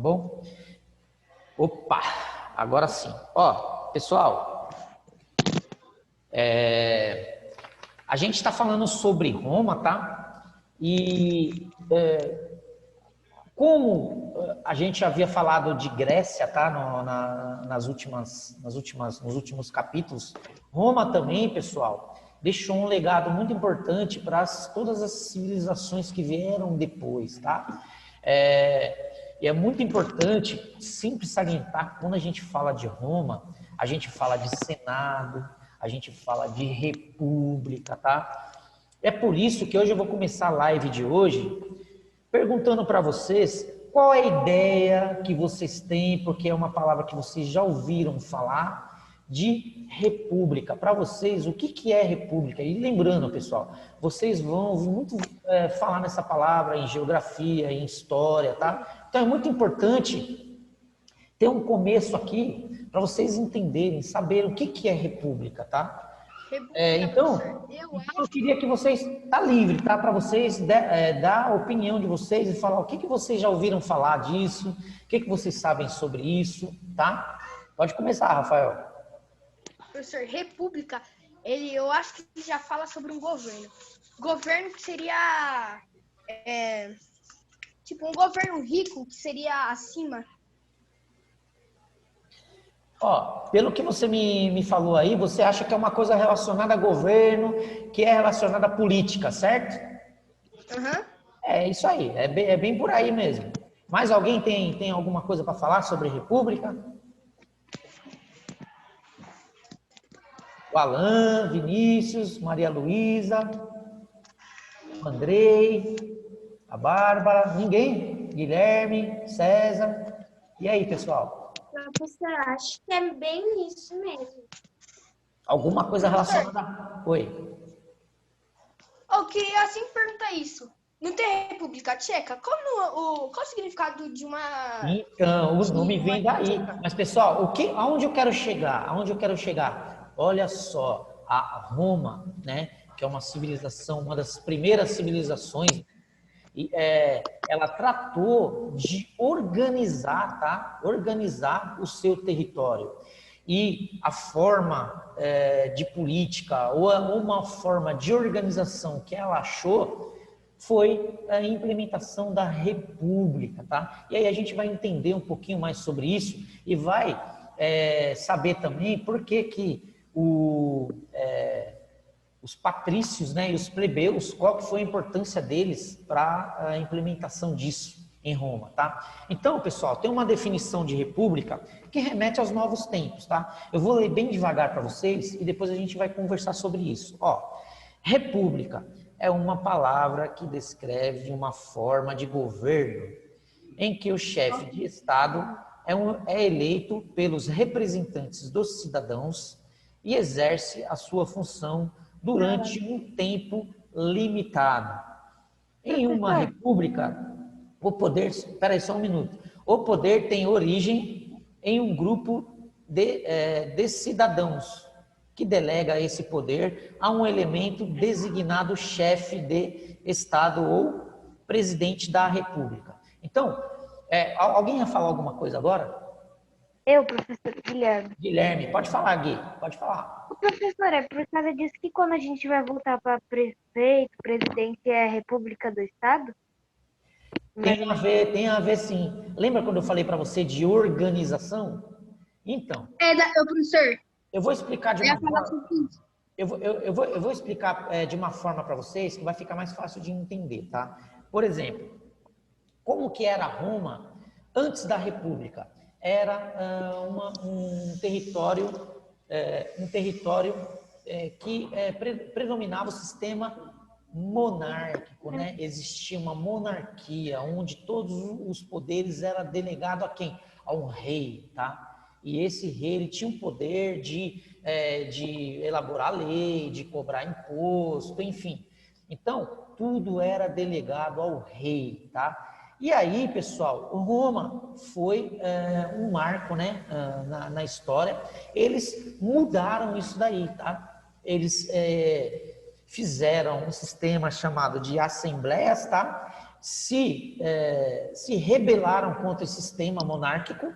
bom? Opa, agora sim. Ó, pessoal, a gente está falando sobre Roma, tá? E como a gente havia falado de Grécia, tá? Nos últimos capítulos, Roma também, pessoal, deixou um legado muito importante para todas as civilizações que vieram depois, tá? E é muito importante sempre salientar, quando a gente fala de Roma, a gente fala de Senado, a gente fala de República, tá? É por isso que hoje eu vou começar a live de hoje perguntando para vocês qual é a ideia que vocês têm, porque é uma palavra que vocês já ouviram falar, de república. Para vocês, o que é república? E lembrando, pessoal, vocês vão ouvir muito falar nessa palavra em geografia, em história, tá? Então é muito importante ter um começo aqui para vocês entenderem, saberem o que é república, tá? Então, eu queria que vocês, tá livre, tá? Para vocês dar a opinião de vocês e falar o que vocês já ouviram falar disso, o que vocês sabem sobre isso, tá? Pode começar, Rafael. Professor, república, eu acho que já fala sobre um governo. Governo que seria, tipo, um governo rico que seria acima. Ó, pelo que você me falou aí, você acha que é uma coisa relacionada a governo, que é relacionada à política, certo? Uhum. É isso aí, é bem por aí mesmo. Mais alguém tem alguma coisa para falar sobre república? O Alan, Vinícius, Maria Luísa, o Andrei, a Bárbara, ninguém? Guilherme, César. E aí, pessoal? Professor, acho que é bem isso mesmo. Alguma coisa relacionada? Oi. Eu queria assim perguntar isso. Não tem República Tcheca? Qual o significado de uma... Então, o nome vem daí. Mas, pessoal, aonde eu quero chegar? Aonde eu quero chegar? Olha só, a Roma, né, que é uma civilização, uma das primeiras civilizações, ela tratou de organizar, tá? Organizar o seu território. E a forma de política, ou uma forma de organização que ela achou, foi a implementação da república, tá? E aí a gente vai entender um pouquinho mais sobre isso e vai saber também por que os patrícios, né, e os plebeus, qual que foi a importância deles para a implementação disso em Roma, tá? Então, pessoal, tem uma definição de república que remete aos novos tempos, tá? Eu vou ler bem devagar para vocês e depois a gente vai conversar sobre isso. Ó, república é uma palavra que descreve uma forma de governo em que o chefe de Estado é eleito pelos representantes dos cidadãos e exerce a sua função durante um tempo limitado. Em uma república, o poder... Espera aí só um minuto. O poder tem origem em um grupo de cidadãos que delega esse poder a um elemento designado chefe de Estado ou presidente da República. Então, alguém ia falar alguma coisa agora? Eu, professor Guilherme. Guilherme, pode falar, Gui, pode falar. Professor, é por causa disso que quando a gente vai voltar para prefeito, presidente é República do Estado? Tem a ver sim. Lembra quando eu falei para você de organização? Então, professor, eu vou explicar de uma forma. Eu vou explicar de uma forma para vocês que vai ficar mais fácil de entender, tá? Por exemplo, como que era Roma antes da República? Era um território que predominava o sistema monárquico, né? Existia uma monarquia onde todos os poderes eram delegados a quem? A um rei, tá? E esse rei ele tinha um poder de elaborar lei, de cobrar imposto, enfim. Então, tudo era delegado ao rei, tá? E aí, pessoal, Roma foi um marco, né, na história. Eles mudaram isso daí, tá? Eles fizeram um sistema chamado de assembleias, tá? se rebelaram contra esse sistema monárquico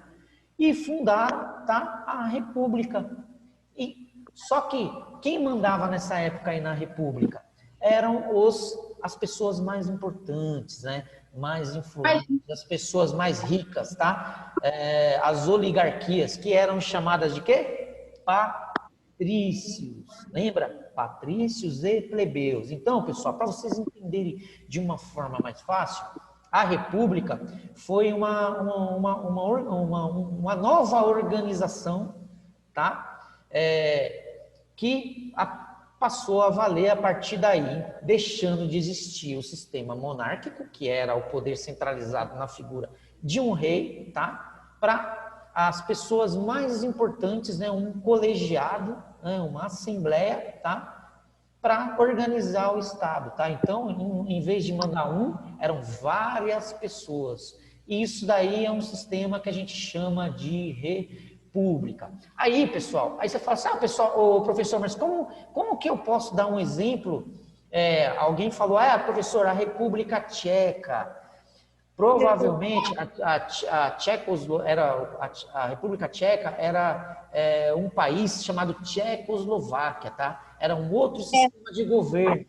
e fundaram, tá, a República. Só que quem mandava nessa época aí na República eram as pessoas mais importantes, né? Mais influentes, as pessoas mais ricas, tá? As oligarquias, que eram chamadas de quê? Patrícios. Lembra? Patrícios e plebeus. Então, pessoal, para vocês entenderem de uma forma mais fácil, a República foi uma nova organização, tá? Que passou a valer a partir daí, deixando de existir o sistema monárquico, que era o poder centralizado na figura de um rei, tá? Para as pessoas mais importantes, né? Um colegiado, né? Uma assembleia, tá? Para organizar o Estado, tá? Então, em vez de mandar eram várias pessoas. E isso daí é um sistema que a gente chama de república. Aí, pessoal, aí você fala assim, pessoal, professor, mas como que eu posso dar um exemplo? Alguém falou, professor, a República Tcheca. Provavelmente a República Tcheca era um país chamado Tchecoslováquia, tá? Era um outro sistema de governo.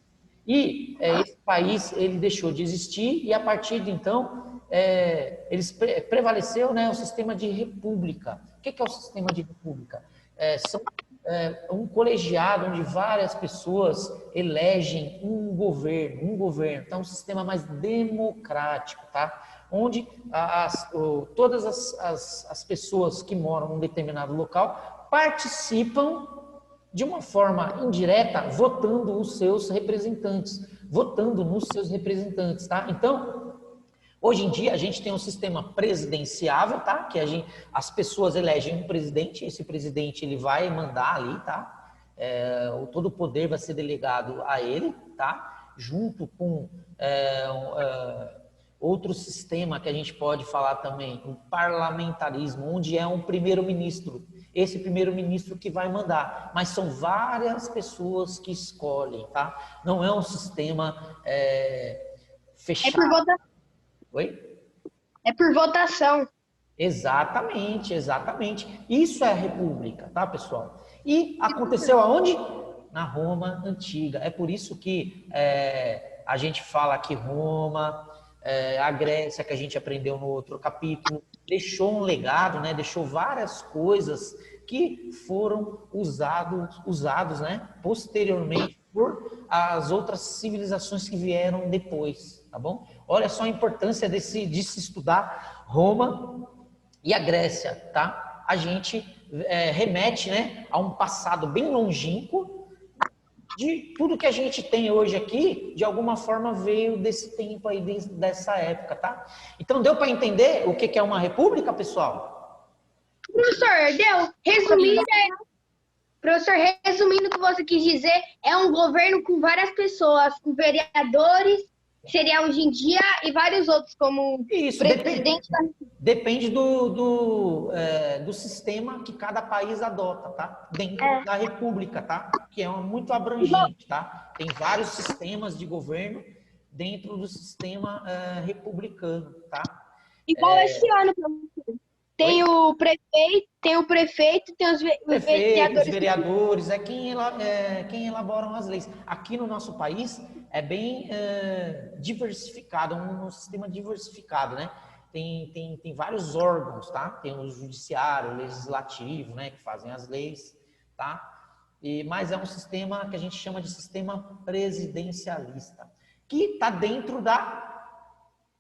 E esse país ele deixou de existir e a partir de então prevaleceu, né, o sistema de república. O que é o sistema de república? São um colegiado onde várias pessoas elegem um governo. Então, um sistema mais democrático, tá? Onde todas as pessoas que moram num determinado local participam de uma forma indireta, votando nos seus representantes, tá? Então, hoje em dia, a gente tem um sistema presidenciável, tá? Que as pessoas elegem um presidente, esse presidente ele vai mandar ali, tá? Todo o poder vai ser delegado a ele, tá? Junto com outro sistema que a gente pode falar também, o parlamentarismo, onde é um primeiro-ministro. Esse primeiro-ministro que vai mandar, mas são várias pessoas que escolhem, tá? Não é um sistema fechado. É por votação. Oi? É por votação. Exatamente. Isso é a república, tá, pessoal? E aconteceu aonde? Na Roma Antiga. É por isso que a gente fala que Roma, a Grécia, que a gente aprendeu no outro capítulo, deixou um legado, né? Deixou várias coisas que foram usados, né? Posteriormente por as outras civilizações que vieram depois, tá bom? Olha só a importância de se estudar Roma e a Grécia, tá? A gente remete, né, a um passado bem longínquo de tudo que a gente tem hoje aqui, de alguma forma veio desse tempo aí, dessa época, tá? Então, deu para entender o que é uma república, pessoal? Professor, resumindo o que você quis dizer, é um governo com várias pessoas, com vereadores, que seria hoje em dia, e vários outros, como Isso, presidente da depende do sistema que cada país adota, tá? Dentro da república, tá? Que é muito abrangente, tá? Tem vários sistemas de governo dentro do sistema republicano, tá? Igual esse ano, professor. Tem o prefeito, tem os vereadores, quem elaboram as leis. Aqui no nosso país é bem diversificado, um sistema diversificado, né? Tem vários órgãos, tá? Tem o judiciário, o legislativo, né? Que fazem as leis, tá? Mas é um sistema que a gente chama de sistema presidencialista, que está dentro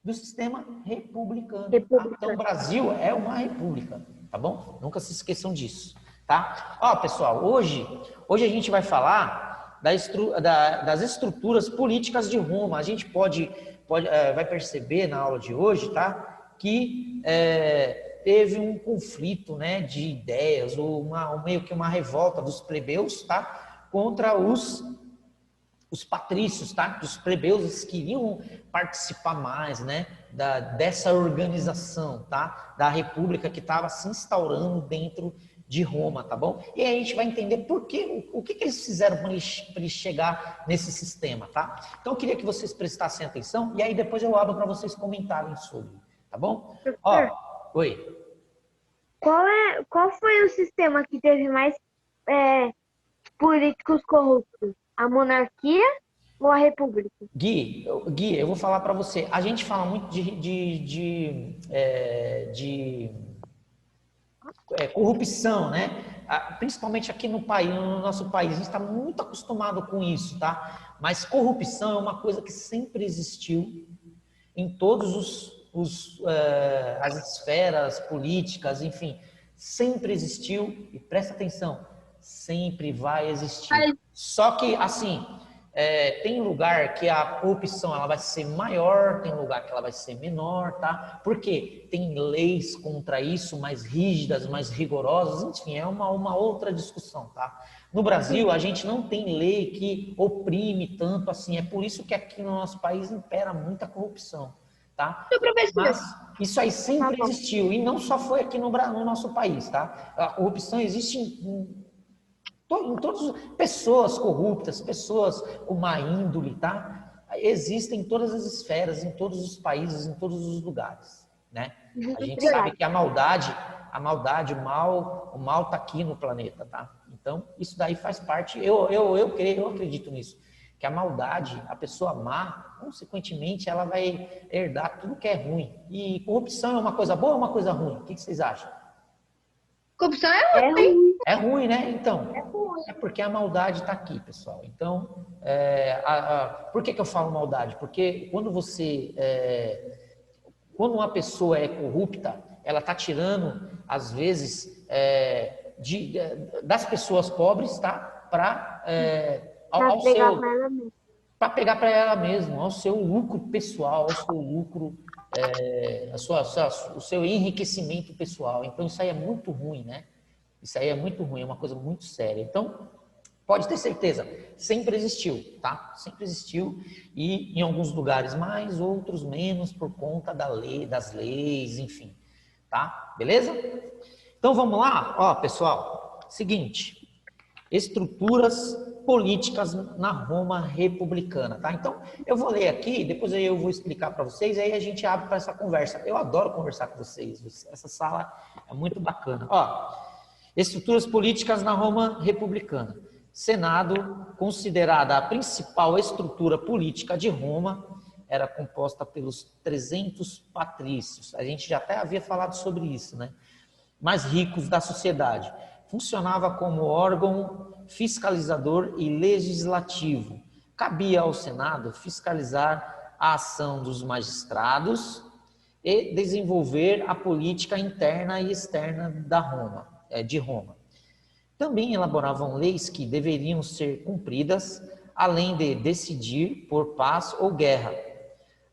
do sistema republicano. Tá? Então, o Brasil é uma república, tá bom? Nunca se esqueçam disso, tá? Ó, pessoal, hoje a gente vai falar das estruturas políticas de Roma. A gente vai perceber na aula de hoje, tá? Que teve um conflito, né, de ideias, ou meio que uma revolta dos plebeus, tá? Contra os patrícios, tá? Os plebeus queriam participar mais, né? Dessa organização, tá? Da república que estava se instaurando dentro de Roma, tá bom? E aí a gente vai entender por que, o que eles fizeram para eles chegar nesse sistema, tá? Então eu queria que vocês prestassem atenção e aí depois eu abro para vocês comentarem sobre, tá bom? Professor, Oi. qual foi o sistema que teve mais políticos corruptos? A monarquia ou a república? Gui, eu vou falar para você. A gente fala muito corrupção, né? Principalmente aqui no país, no nosso país, a gente está muito acostumado com isso, tá? Mas corrupção é uma coisa que sempre existiu em todos as esferas políticas, enfim, sempre existiu e presta atenção, sempre vai existir. Só que assim, tem lugar que a corrupção ela vai ser maior, tem lugar que ela vai ser menor, tá? Porque tem leis contra isso, mais rígidas, mais rigorosas, enfim, é uma outra discussão, tá? No Brasil, a gente não tem lei que oprime tanto assim, é por isso que aqui no nosso país impera muita corrupção, tá? Mas isso aí sempre existiu, e não só foi aqui no nosso país, tá? A corrupção existe em todas pessoas corruptas, pessoas com má índole, tá? Existem em todas as esferas, em todos os países, em todos os lugares, né? A gente sabe que a maldade, o mal tá aqui no planeta, tá? Então, isso daí faz parte, eu acredito nisso, que a maldade, a pessoa má, consequentemente, ela vai herdar tudo que é ruim. E corrupção é uma coisa boa ou uma coisa ruim? O que vocês acham? Corrupção é ruim. É ruim, né? Então, É ruim. é porque a maldade está aqui, pessoal. Então, por que eu falo maldade? Porque quando uma pessoa é corrupta, ela está tirando, às vezes, das pessoas pobres, tá? Para pegar para ela mesma, ao seu lucro pessoal, ao seu lucro, o seu enriquecimento pessoal. Então, isso aí é muito ruim, né? Isso aí é muito ruim, é uma coisa muito séria. Então, pode ter certeza, sempre existiu, tá? Sempre existiu e em alguns lugares mais, outros menos por conta das leis, enfim, tá? Beleza? Então vamos lá, ó, pessoal. Seguinte, estruturas políticas na Roma republicana, tá? Então eu vou ler aqui, depois aí eu vou explicar para vocês, aí a gente abre para essa conversa. Eu adoro conversar com vocês. Essa sala é muito bacana. Ó, estruturas políticas na Roma republicana. Senado, considerada a principal estrutura política de Roma, era composta pelos 300 patrícios. A gente já até havia falado sobre isso, né? Mais ricos da sociedade. Funcionava como órgão fiscalizador e legislativo. Cabia ao Senado fiscalizar a ação dos magistrados e desenvolver a política interna e externa de Roma. Também elaboravam leis que deveriam ser cumpridas, além de decidir por paz ou guerra.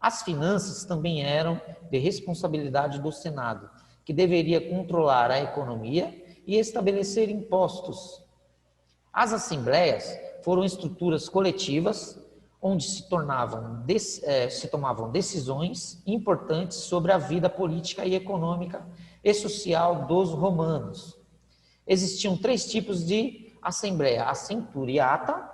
As finanças também eram de responsabilidade do Senado, que deveria controlar a economia e estabelecer impostos. As assembleias foram estruturas coletivas, onde se tomavam decisões importantes sobre a vida política e econômica e social dos romanos. Existiam 3 tipos de assembleia: a centuriata,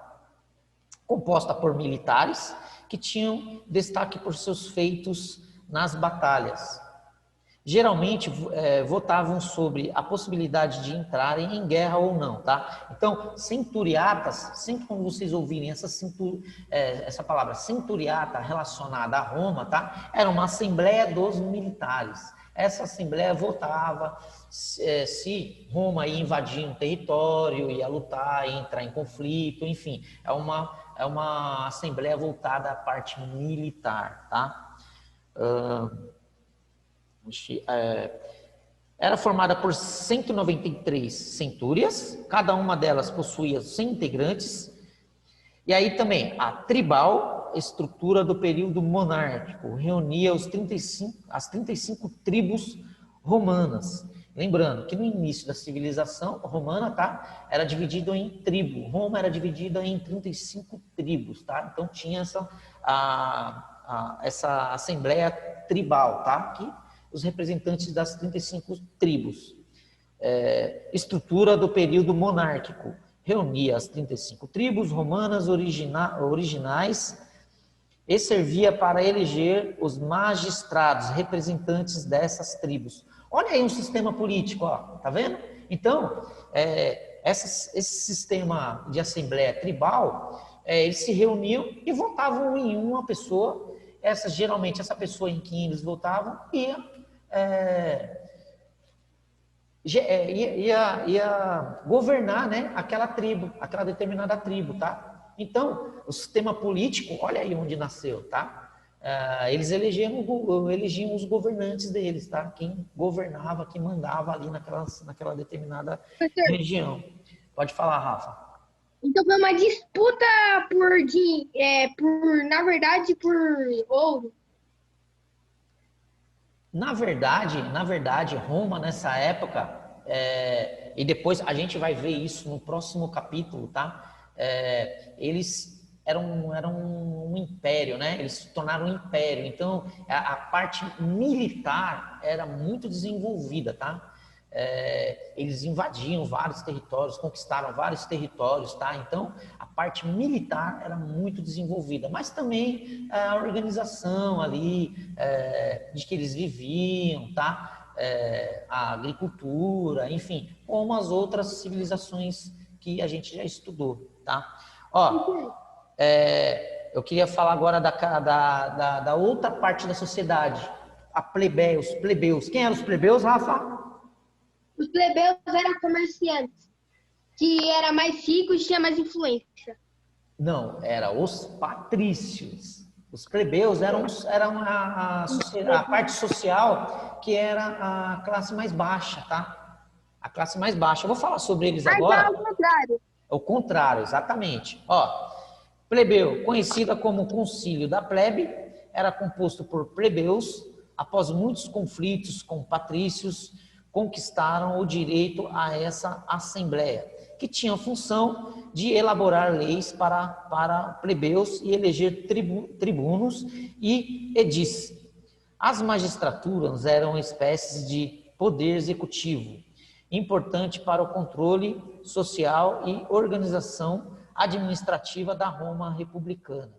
composta por militares que tinham destaque por seus feitos nas batalhas. Geralmente votavam sobre a possibilidade de entrarem em guerra ou não, tá? Então, centuriatas, sempre quando vocês ouvirem essa palavra centuriata relacionada a Roma, tá? Era uma assembleia dos militares. Essa assembleia votava se Roma ia invadir um território, ia lutar, ia entrar em conflito, enfim, é uma assembleia voltada à parte militar, tá? Era formada por 193 centúrias, cada uma delas possuía 100 integrantes, e aí também a tribal, estrutura do período monárquico, reunia as 35 tribos romanas. Lembrando que no início da civilização romana, tá, era dividido em tribo. Roma era dividida em 35 tribos, tá? Então tinha essa assembleia tribal, tá? Que os representantes das 35 tribos. estrutura do período monárquico. Reunia as 35 tribos romanas originais e servia para eleger os magistrados, representantes dessas tribos. Olha aí um sistema político, ó, tá vendo? Então, esse sistema de assembleia tribal, eles se reuniam e votavam em uma pessoa. Geralmente, essa pessoa em quem eles votavam ia governar, né, aquela tribo, aquela determinada tribo, tá? Então, o sistema político, olha aí onde nasceu, tá? Eles elegiam os governantes deles, tá? Quem governava, quem mandava ali naquela determinada Professor, região. Pode falar, Rafa. então foi uma disputa na verdade, por ouro. Na verdade, Roma nessa época, e depois a gente vai ver isso no próximo capítulo, tá? Eles eram um império, né? Eles se tornaram um império. Então, a parte militar era muito desenvolvida, tá? Eles invadiam vários territórios, conquistaram vários territórios, tá? Então, a parte militar era muito desenvolvida, mas também a organização ali de que eles viviam, tá? A agricultura, enfim, como as outras civilizações que a gente já estudou, tá? Ó, eu queria falar agora da outra parte da sociedade, a plebeus. Quem eram os plebeus, Rafa? Os plebeus eram comerciantes, que era mais rico e tinha mais influência. Não, eram os patrícios. Os plebeus eram a parte social que era a classe mais baixa, tá? A classe mais baixa. Eu vou falar sobre eles agora. Ao contrário. É o contrário, exatamente. Ó, plebeu, conhecida como concílio da plebe, era composto por plebeus. Após muitos conflitos com patrícios, conquistaram o direito a essa assembleia, que tinha a função de elaborar leis para plebeus e eleger tribunos e edis. As magistraturas eram espécies de poder executivo, importante para o controle social e organização administrativa da Roma republicana.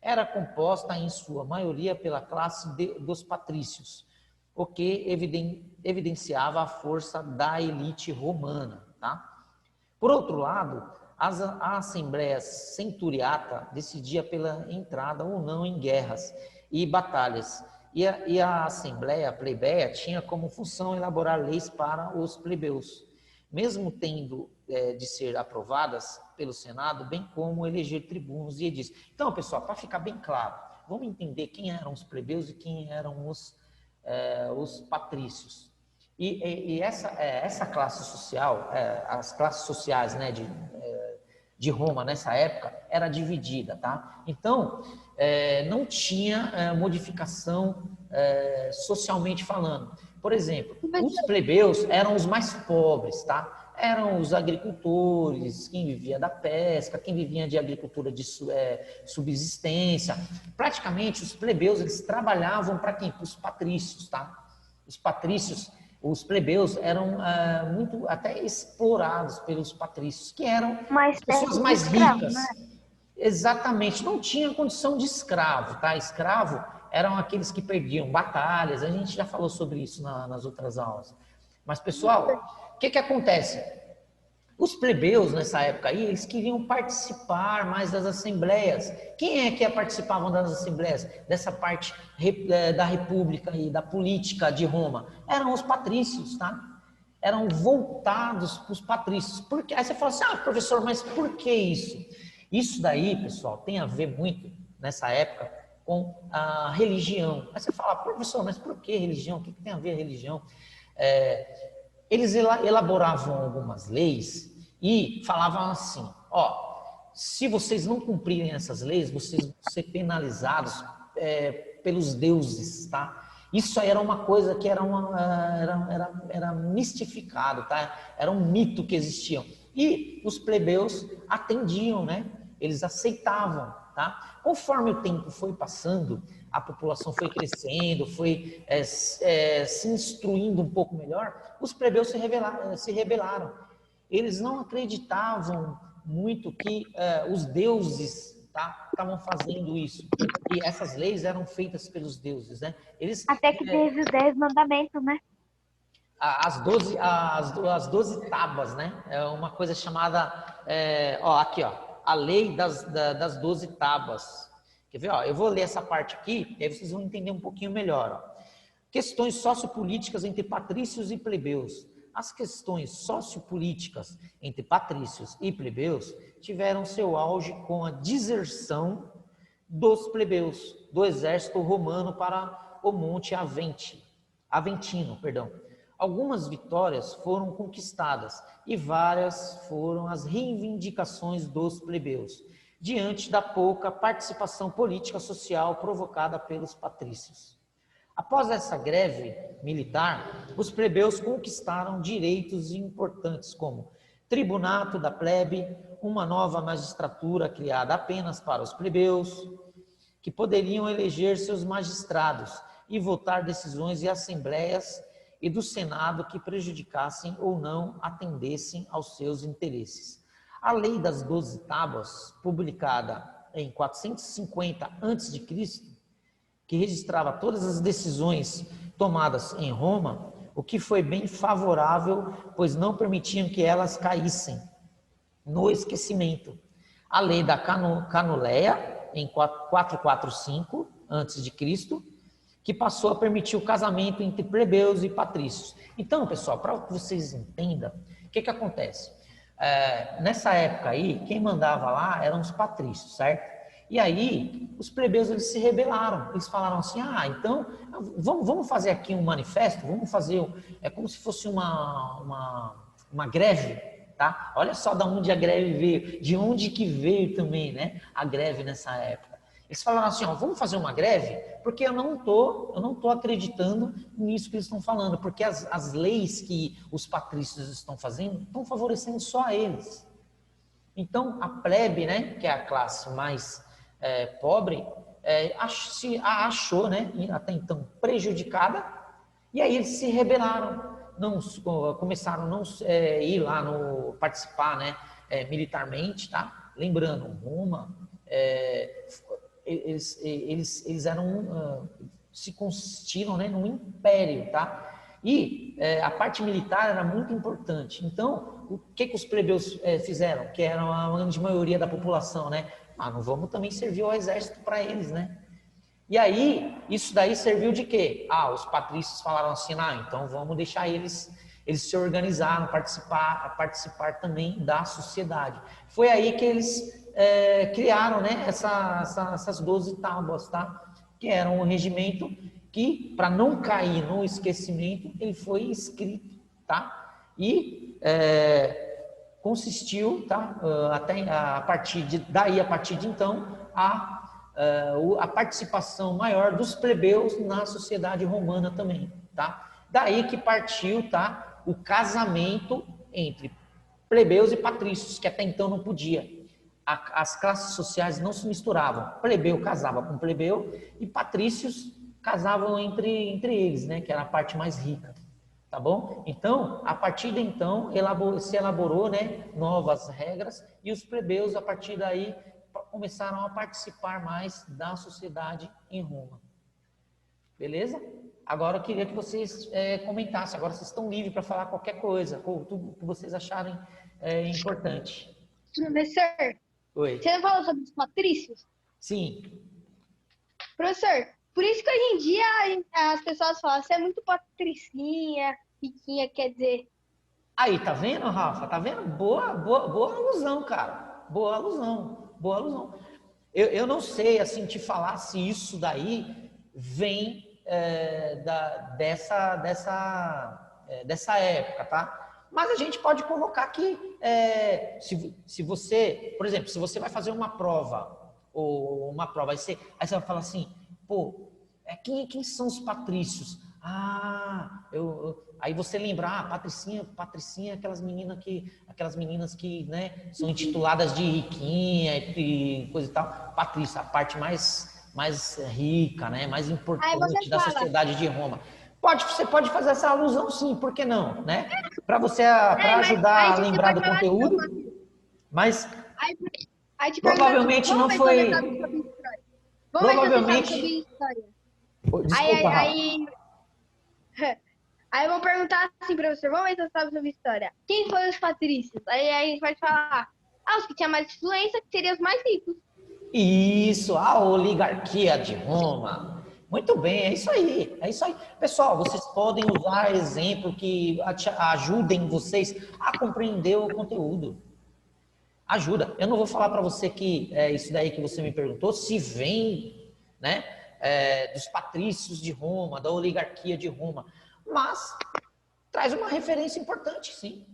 Era composta, em sua maioria, pela classe dos patrícios, o que evidenciava a força da elite romana. Tá? Por outro lado, a Assembleia Centuriata decidia pela entrada ou não em guerras e batalhas, e a Assembleia Plebeia tinha como função elaborar leis para os plebeus, mesmo tendo de ser aprovadas pelo Senado, bem como eleger tribunos e edis. Então, pessoal, para ficar bem claro, vamos entender quem eram os plebeus e quem eram os patrícios. E essa classe social, as classes sociais, né, de Roma nessa época, era dividida, tá? Então, não tinha modificação socialmente falando. Por exemplo, os plebeus eram os mais pobres, tá? Eram os agricultores, quem vivia da pesca, quem vivia de agricultura de subsistência. Praticamente, os plebeus, eles trabalhavam para quem? Para os patrícios, tá? Os patrícios, os plebeus eram muito até explorados pelos patrícios, que eram pessoas mais ricas. Né? Exatamente, não tinha condição de escravo, tá? Escravo eram aqueles que perdiam batalhas, a gente já falou sobre isso nas outras aulas. Mas, pessoal, o que acontece? Os plebeus, nessa época aí, eles queriam participar mais das assembleias. Quem é que participavam das assembleias? Dessa parte da república e da política de Roma? Eram os patrícios, tá? Eram voltados para os patrícios. Porque, aí você fala assim, professor, mas por que isso? Isso daí, pessoal, tem a ver muito, nessa época, com a religião. Aí você fala, professor, mas por que religião? O que tem a ver a religião? Eles elaboravam algumas leis e falavam assim, se vocês não cumprirem essas leis, vocês vão ser penalizados pelos deuses, tá? Isso aí era uma coisa que era mistificado, tá? Era um mito que existia. E os plebeus atendiam, né? Eles aceitavam, tá? Conforme o tempo foi passando, a população foi crescendo, foi se instruindo um pouco melhor, os plebeus se rebelaram. Eles não acreditavam muito que os deuses, tá, estavam fazendo isso. E essas leis eram feitas pelos deuses, né? Até que teve os 10 mandamentos, né? As 12 tábuas, né? É uma coisa chamada, aqui, ó, a lei das 12 tábuas. Quer ver? Ó, eu vou ler essa parte aqui, e aí vocês vão entender um pouquinho melhor. Ó. Questões sociopolíticas entre patrícios e plebeus. As questões sociopolíticas entre patrícios e plebeus tiveram seu auge com a deserção dos plebeus do exército romano para o Monte Aventino. Algumas vitórias foram conquistadas e várias foram as reivindicações dos plebeus, diante da pouca participação política social provocada pelos patrícios. Após essa greve militar, os plebeus conquistaram direitos importantes como tribunato da plebe, uma nova magistratura criada apenas para os plebeus, que poderiam eleger seus magistrados e votar decisões e assembleias e do Senado que prejudicassem ou não atendessem aos seus interesses. A Lei das 12 Tábuas, publicada em 450 a.C., que registrava todas as decisões tomadas em Roma, o que foi bem favorável, pois não permitiam que elas caíssem no esquecimento. A Lei da Canuleia, em 445 a.C., que passou a permitir o casamento entre plebeus e patrícios. Então, pessoal, para que vocês entendam, o que acontece? Nessa época aí, quem mandava lá eram os patrícios, certo? E aí, os plebeus, eles se rebelaram, eles falaram assim, então, vamos fazer aqui um manifesto, vamos fazer, como se fosse uma greve, tá? Olha só de onde a greve veio, de onde que veio também, né, a greve nessa época. Eles falaram assim, vamos fazer uma greve, porque eu não tô acreditando nisso que eles estão falando, porque as leis que os patrícios estão fazendo estão favorecendo só a eles. Então, a plebe, né, que é a classe mais pobre, se achou, né, até então prejudicada, e aí eles se rebelaram, começaram a não ir lá participar, né, militarmente, tá? Lembrando, Roma, eles eram, se constituíram, né, num império, tá? E a parte militar era muito importante. Então, o que os plebeus fizeram? Que era a grande maioria da população, né? Não vamos também servir ao exército para eles, né? E aí, isso daí serviu de quê? Os patrícios falaram assim, então vamos deixar eles se organizaram, participar também da sociedade. Foi aí que eles criaram, né, essas 12 tábuas, tá? Que eram um regimento que, para não cair no esquecimento, ele foi escrito, tá? E consistiu, tá? Até a partir de então, a participação maior dos plebeus na sociedade romana também, tá? Daí que partiu, tá? O casamento entre plebeus e patrícios, que até então não podia. As classes sociais não se misturavam. Plebeu casava com plebeu e patrícios casavam entre eles, né? Que era a parte mais rica, tá bom? Então, a partir de então, se elaborou, né, novas regras e os plebeus, a partir daí, começaram a participar mais da sociedade em Roma. Beleza? Agora eu queria que vocês comentassem. Agora vocês estão livres para falar qualquer coisa, tudo que vocês acharem importante. Professor, Oi. você não falou sobre os patrícios? Sim. Professor, por isso que hoje em dia as pessoas falam, você é muito patricinha, riquinha, quer dizer... Aí, tá vendo, Rafa? Tá vendo? Boa alusão, cara. Boa alusão. Eu não sei, assim, te falar se isso daí vem dessa época, tá? Mas a gente pode colocar que se você, por exemplo, se você vai fazer uma prova, aí você vai falar assim, quem são os patrícios? Aí você lembra, Patricinha, aquelas meninas que, né, são intituladas de riquinha e coisa e tal. Patrícia, a parte mais mais rica, né? Mais Aí você importante da fala, sociedade de Roma. Você pode fazer essa alusão, sim, por que não, né? Para mas ajudar aí a você lembrar pode do falar assim, conteúdo, mas aí, aí te pergunta assim, provavelmente vamos não ver se você foi. sabe sobre história. Vamos ver se você sabe sobre Provavelmente. história. Aí, Desculpa, aí, Rafa. aí, aí vão perguntar assim, professor, vamos ver se você sabe sobre história. Quem foram os patrícios? Aí a gente pode falar, os que tinham mais influência, que seriam os mais ricos. Isso, a oligarquia de Roma. Muito bem, é isso aí, é isso aí. Pessoal, vocês podem usar exemplo que ajudem vocês a compreender o conteúdo. Ajuda. Eu não vou falar para você que isso daí que você me perguntou, se vem, né, dos patrícios de Roma, da oligarquia de Roma, mas traz uma referência importante, sim.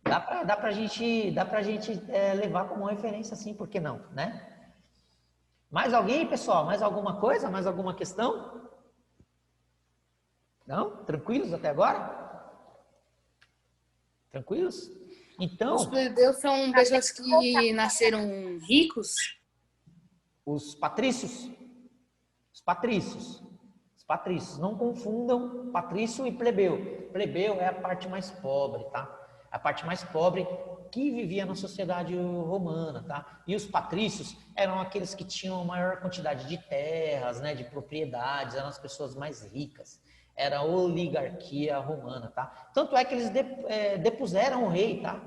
Dá pra gente levar como referência, sim, por que não, né? Mais alguém, pessoal? Mais alguma coisa? Mais alguma questão? Não? Tranquilos até agora? Tranquilos? Os Então, plebeus são pessoas que nasceram ricos? os patrícios, os patrícios, os patrícios, não confundam patrício e plebeu. Plebeu é a parte mais pobre, tá? A parte mais pobre que vivia na sociedade romana, tá? E os patrícios eram aqueles que tinham maior quantidade de terras, né, de propriedades, eram as pessoas mais ricas. Era a oligarquia romana, tá? Tanto é que eles depuseram o rei, tá?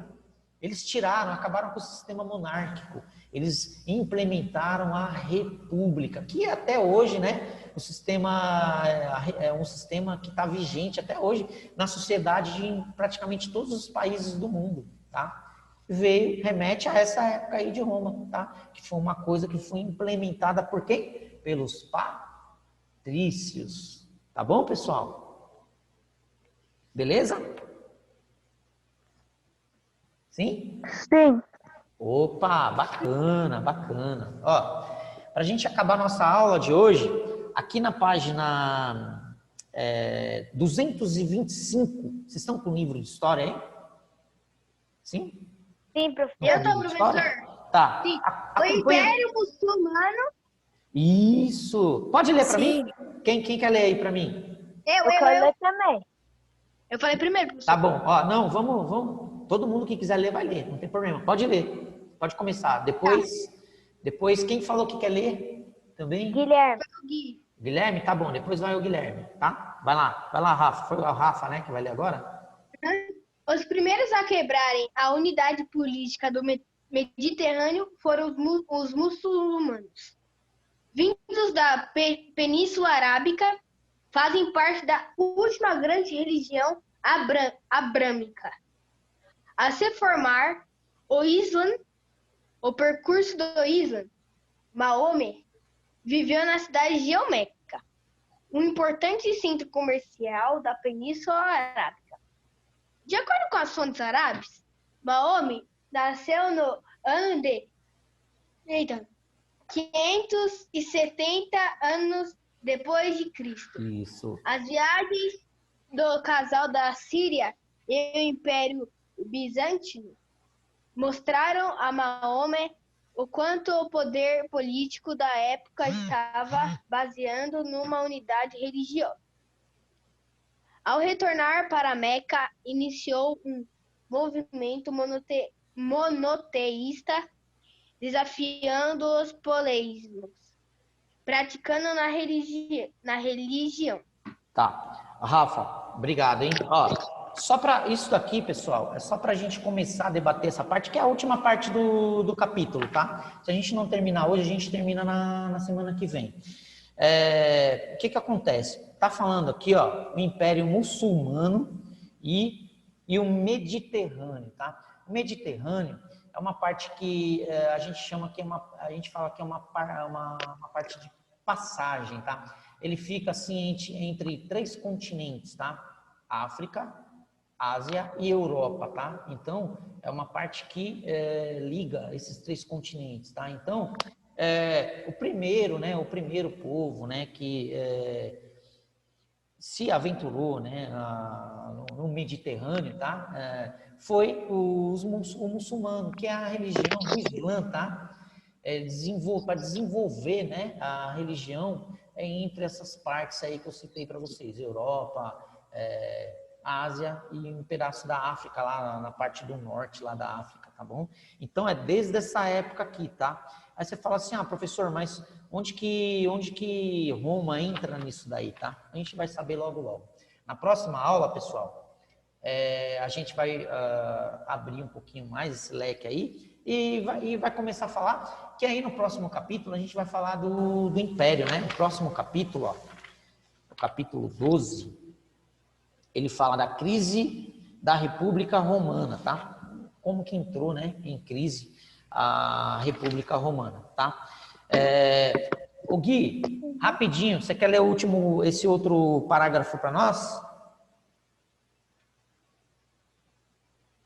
Eles tiraram, acabaram com o sistema monárquico. Eles implementaram a república, que até hoje, né, o sistema é um sistema que está vigente até hoje na sociedade em praticamente todos os países do mundo, tá? Remete a essa época aí de Roma, tá? Que foi uma coisa que foi implementada por quem? Pelos patrícios. Tá bom, pessoal? Beleza? Sim? Sim. Opa, bacana, bacana. Ó, para a gente acabar nossa aula de hoje, aqui na página 225, vocês estão com o livro de história aí? Sim? Sim, Eu professor. tô, professor. Tá. Sim. O Acompanha. Império Muçulmano. Isso. Pode ler para mim? Sim. Quem quer ler aí para mim? Eu quero ler também. Eu falei primeiro, Tá professor. bom. Ó, não, vamos. Todo mundo que quiser ler vai ler, não tem problema. Pode ler. Pode começar. Depois quem falou que quer ler também? Guilherme. Gui. Guilherme, tá bom. Depois vai o Guilherme, tá? Vai lá, Rafa. Foi o Rafa, né, que vai ler agora? Os primeiros a quebrarem a unidade política do Mediterrâneo foram os muçulmanos. Vindos da Península Arábica, fazem parte da última grande religião abrâmica a se formar, o Islã. O percurso do Islã. Maomé viveu na cidade de Meca, um importante centro comercial da Península Arábica. De acordo com as fontes árabes, Maomé nasceu no ano de 570 anos depois de Cristo. Isso. As viagens do casal da Síria e o Império Bizantino mostraram a Maomé o quanto o poder político da época estava baseando numa unidade religiosa. Ao retornar para Meca, iniciou um movimento monoteísta, desafiando os poleísmos, praticando na religião. Tá. Rafa, obrigado, hein? Ó, só para isso daqui, pessoal, é só para a gente começar a debater essa parte, que é a última parte do capítulo, tá? Se a gente não terminar hoje, a gente termina na semana que vem. O que acontece? Tá falando aqui, ó, o Império Muçulmano e o Mediterrâneo, tá? O Mediterrâneo é uma parte que a gente chama que a gente fala que é uma parte de passagem, tá? Ele fica assim entre três continentes, tá? África, Ásia e Europa, tá? Então, é uma parte que liga esses três continentes, tá? Então, o primeiro povo, né, que se aventurou, né, no Mediterrâneo, tá? Foi o muçulmano, que é a religião do Islã, tá? para desenvolver, né, a religião entre essas partes aí que eu citei para vocês, Europa, Ásia e um pedaço da África, lá na parte do norte lá da África, tá bom? Então é desde essa época aqui, tá? Aí você fala assim, professor, mas onde que Roma entra nisso daí, tá? A gente vai saber logo logo. Na próxima aula, pessoal, a gente vai abrir um pouquinho mais esse leque aí e vai começar a falar que aí no próximo capítulo a gente vai falar do Império, né? O próximo capítulo, ó, o capítulo 12, ele fala da crise da República Romana, tá? Como que entrou, né, em crise a República Romana, tá? O Gui, rapidinho, você quer ler esse outro parágrafo para nós?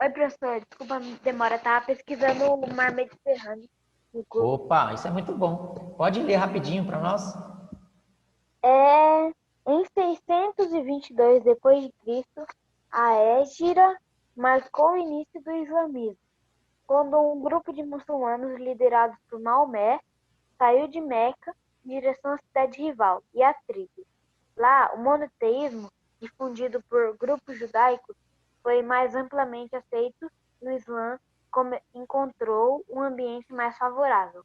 Oi, professor, desculpa a demora, tava pesquisando o mar Mediterrâneo no Google. Opa, isso é muito bom. Pode ler rapidinho para nós? Em 622 d.C., a Hégira marcou o início do islamismo, quando um grupo de muçulmanos liderados por Maomé saiu de Meca em direção à cidade rival, Yatrib. Lá, o monoteísmo, difundido por grupos judaicos, foi mais amplamente aceito e o Islã encontrou um ambiente mais favorável.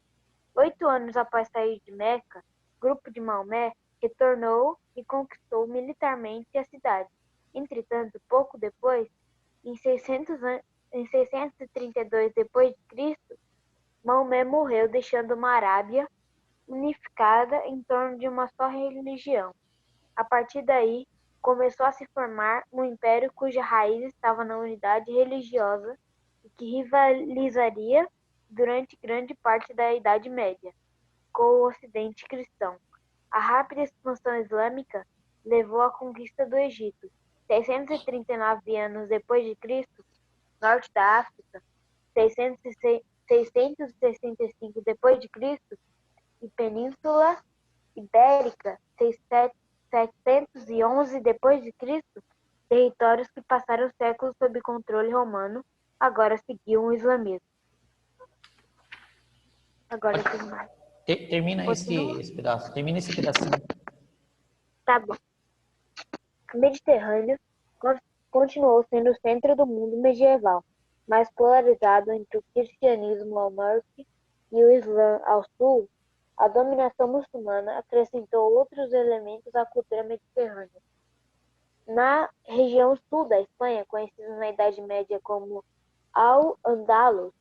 8 anos após sair de Meca, o grupo de Maomé retornou e conquistou militarmente a cidade. Entretanto, pouco depois, em 632 d.C., Maomé morreu, deixando uma Arábia unificada em torno de uma só religião. A partir daí, começou a se formar um império cuja raiz estava na unidade religiosa e que rivalizaria durante grande parte da Idade Média com o Ocidente cristão. A rápida expansão islâmica levou à conquista do Egito. 639 anos depois de Cristo, norte da África, 665 depois de Cristo, e Península Ibérica, 711 depois de Cristo, territórios que passaram séculos sob controle romano, agora seguiam o islamismo. Agora tem mais. Termina esse pedaço, termina esse pedacinho. Tá bom. O Mediterrâneo continuou sendo o centro do mundo medieval, mais polarizado entre o cristianismo ao norte e o Islã ao sul. A dominação muçulmana acrescentou outros elementos à cultura mediterrânea. Na região sul da Espanha, conhecida na Idade Média como Al-Andalus,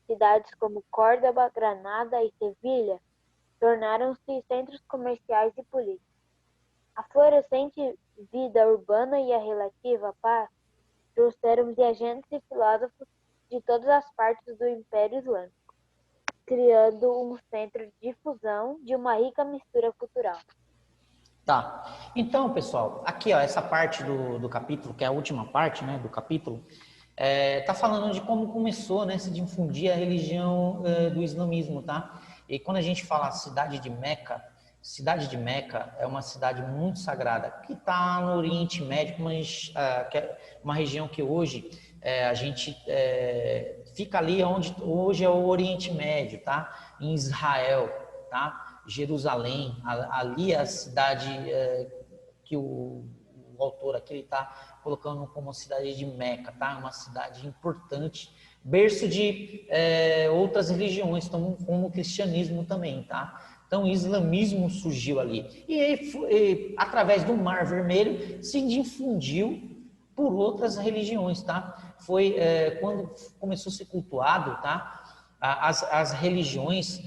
cidades como Córdoba, Granada e Sevilha tornaram-se centros comerciais e políticos. A florescente vida urbana e a relativa paz trouxeram viajantes e filósofos de todas as partes do Império Islâmico, criando um centro de difusão de uma rica mistura cultural. Tá. Então, pessoal, aqui, ó, essa parte do capítulo, que é a última parte, né, do capítulo, tá falando de como começou, né, se difundir a religião do islamismo, tá? E quando a gente fala cidade de Meca é uma cidade muito sagrada, que está no Oriente Médio, mas que é uma região que hoje a gente fica ali onde hoje é o Oriente Médio, tá? Em Israel, tá? Jerusalém, ali é a cidade que o autor aqui está colocando como cidade de Meca, tá? Uma cidade importante, berço de outras religiões, como o cristianismo também, tá? Então, o islamismo surgiu ali. E através do Mar Vermelho, se difundiu por outras religiões, tá? Foi quando começou a ser cultuado, tá? As religiões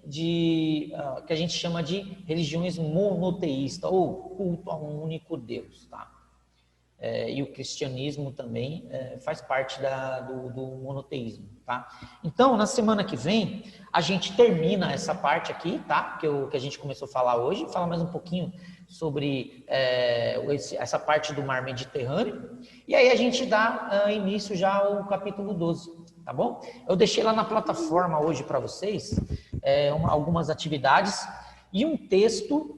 que a gente chama de religiões monoteístas, ou culto a um único Deus, tá? E o cristianismo também faz parte do monoteísmo, tá? Então, na semana que vem, a gente termina essa parte aqui, tá? Que a gente começou a falar hoje, fala mais um pouquinho sobre essa parte do mar Mediterrâneo, e aí a gente dá início já ao capítulo 12, tá bom? Eu deixei lá na plataforma hoje para vocês algumas atividades e um texto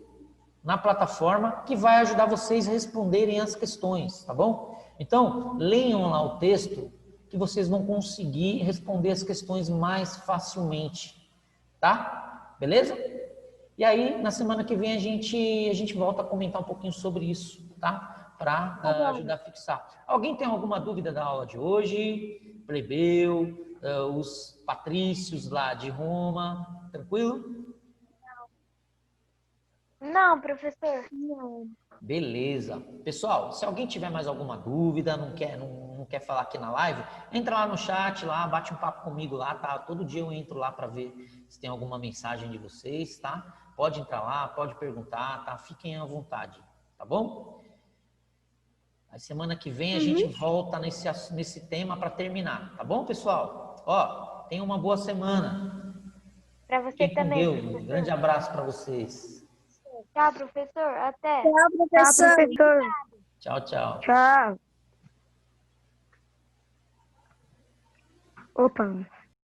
na plataforma que vai ajudar vocês a responderem as questões, tá bom? Então, leiam lá o texto que vocês vão conseguir responder as questões mais facilmente, tá? Beleza? E aí, na semana que vem, a gente volta a comentar um pouquinho sobre isso, tá? Para ajudar a fixar. Alguém tem alguma dúvida da aula de hoje? Plebeu, os patrícios lá de Roma, tranquilo? Não, professor. Não. Beleza. Pessoal, se alguém tiver mais alguma dúvida, não quer falar aqui na live, entra lá no chat, lá, bate um papo comigo lá, tá? Todo dia eu entro lá para ver se tem alguma mensagem de vocês, tá? Pode entrar lá, pode perguntar, tá? Fiquem à vontade, tá bom? A semana que vem a gente volta nesse tema para terminar, tá bom, pessoal? Ó, tenham uma boa semana. Para você Fiquem com também, Deus. Um professor. grande abraço para vocês. Tchau, professor. Até. Tchau, professor. Tchau, tchau. Tchau. Opa.